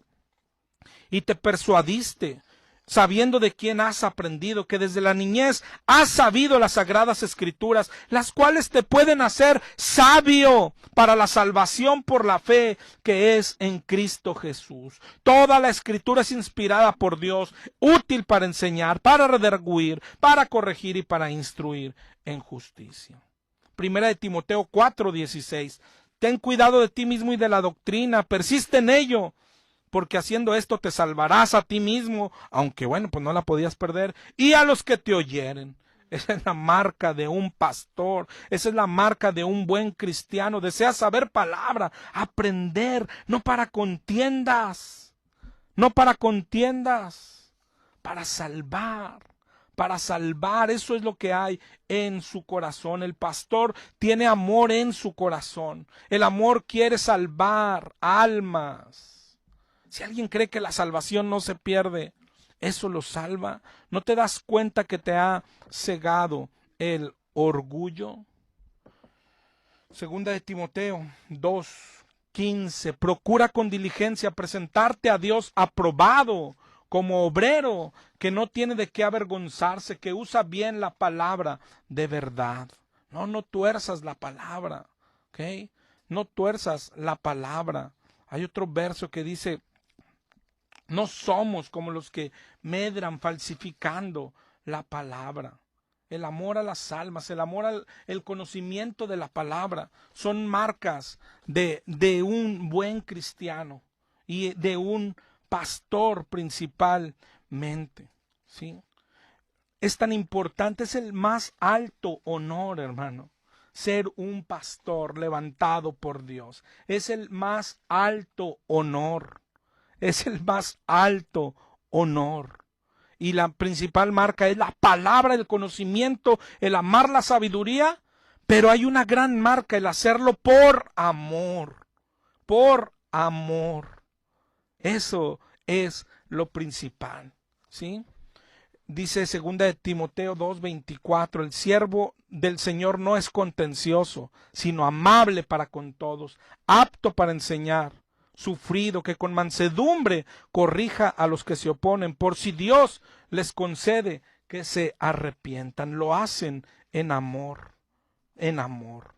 y te persuadiste, sabiendo de quién has aprendido, que desde la niñez has sabido las sagradas escrituras, las cuales te pueden hacer sabio para la salvación por la fe que es en Cristo Jesús. Toda la escritura es inspirada por Dios, útil para enseñar, para redarguir, para corregir y para instruir en justicia. Primera de Timoteo 4:16. Ten cuidado de ti mismo y de la doctrina, persiste en ello, porque haciendo esto te salvarás a ti mismo, aunque bueno, pues no la podías perder, y a los que te oyeren. Esa es la marca de un pastor, esa es la marca de un buen cristiano. Desea saber palabra, aprender, no para contiendas, para salvar. Para salvar, eso es lo que hay en su corazón. El pastor tiene amor en su corazón. El amor quiere salvar almas. Si alguien cree que la salvación no se pierde, eso lo salva. ¿No te das cuenta que te ha cegado el orgullo? Segunda de Timoteo 2:15. Procura con diligencia presentarte a Dios aprobado, como obrero que no tiene de qué avergonzarse, que usa bien la palabra de verdad. No tuerzas la palabra, ¿ok? No tuerzas la palabra. Hay otro verso que dice, no somos como los que medran falsificando la palabra. El amor a las almas, el amor al conocimiento de la palabra son marcas de un buen cristiano y de un pastor principalmente, ¿sí? Es tan importante, es el más alto honor, hermano, ser un pastor levantado por Dios. Es el más alto honor, es el más alto honor. Y la principal marca es la palabra, el conocimiento, el amar la sabiduría, pero hay una gran marca, el hacerlo por amor, por amor. Eso es lo principal, ¿sí? Dice 2 de Timoteo 2:24, el siervo del Señor no es contencioso, sino amable para con todos, apto para enseñar, sufrido, que con mansedumbre corrija a los que se oponen, por si Dios les concede que se arrepientan. Lo hacen en amor, en amor.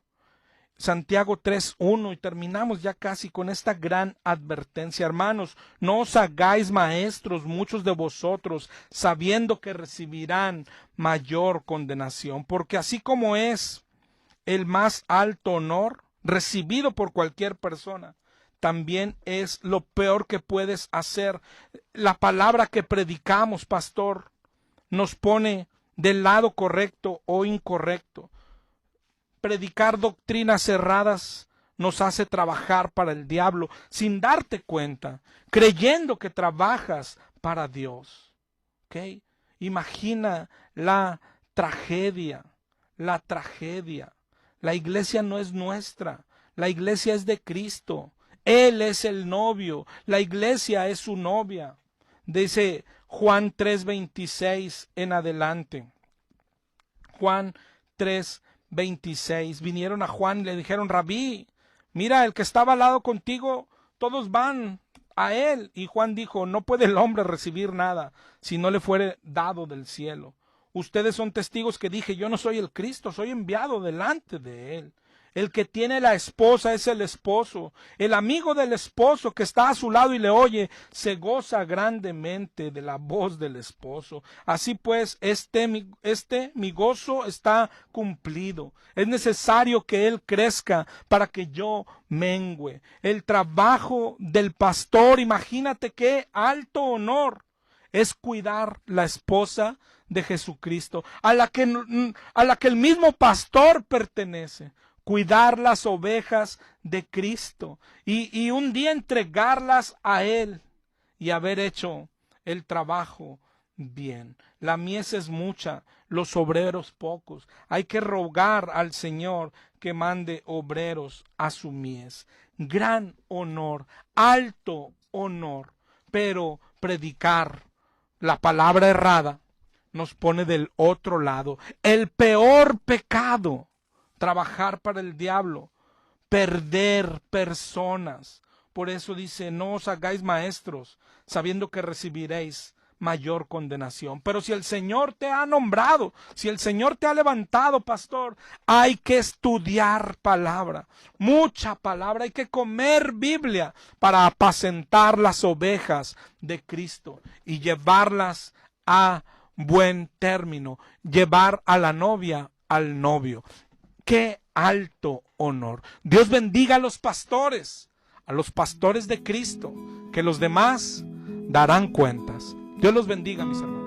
Santiago 3:1, y terminamos ya casi con esta gran advertencia. Hermanos, no os hagáis maestros muchos de vosotros, sabiendo que recibirán mayor condenación, porque así como es el más alto honor recibido por cualquier persona, también es lo peor que puedes hacer. La palabra que predicamos, pastor, nos pone del lado correcto o incorrecto. Predicar doctrinas cerradas nos hace trabajar para el diablo sin darte cuenta, creyendo que trabajas para Dios. ¿Okay? Imagina la tragedia, la tragedia. La iglesia no es nuestra, la iglesia es de Cristo. Él es el novio, la iglesia es su novia. Dice Juan 3:26 en adelante. Juan 3:26. Vinieron a Juan y le dijeron: Rabí, mira, el que estaba al lado contigo, todos van a él. Y Juan dijo: no puede el hombre recibir nada si no le fuere dado del cielo. Ustedes son testigos que dije: yo no soy el Cristo, soy enviado delante de él. El que tiene la esposa es el esposo. El amigo del esposo que está a su lado y le oye, se goza grandemente de la voz del esposo. Así pues, mi gozo está cumplido. Es necesario que él crezca para que yo mengüe. El trabajo del pastor, imagínate qué alto honor es cuidar la esposa de Jesucristo, a la que el mismo pastor pertenece. Cuidar las ovejas de Cristo y un día entregarlas a Él y haber hecho el trabajo bien. La mies es mucha, los obreros pocos. Hay que rogar al Señor que mande obreros a su mies. Gran honor, alto honor, pero predicar la palabra errada nos pone del otro lado. El peor pecado, trabajar para el diablo, perder personas. Por eso dice: no os hagáis maestros, sabiendo que recibiréis mayor condenación. Pero si el Señor te ha nombrado, si el Señor te ha levantado, pastor, hay que estudiar palabra, mucha palabra, hay que comer Biblia para apacentar las ovejas de Cristo y llevarlas a buen término, llevar a la novia al novio. ¡Qué alto honor! Dios bendiga a los pastores de Cristo, que los demás darán cuentas. Dios los bendiga, mis hermanos.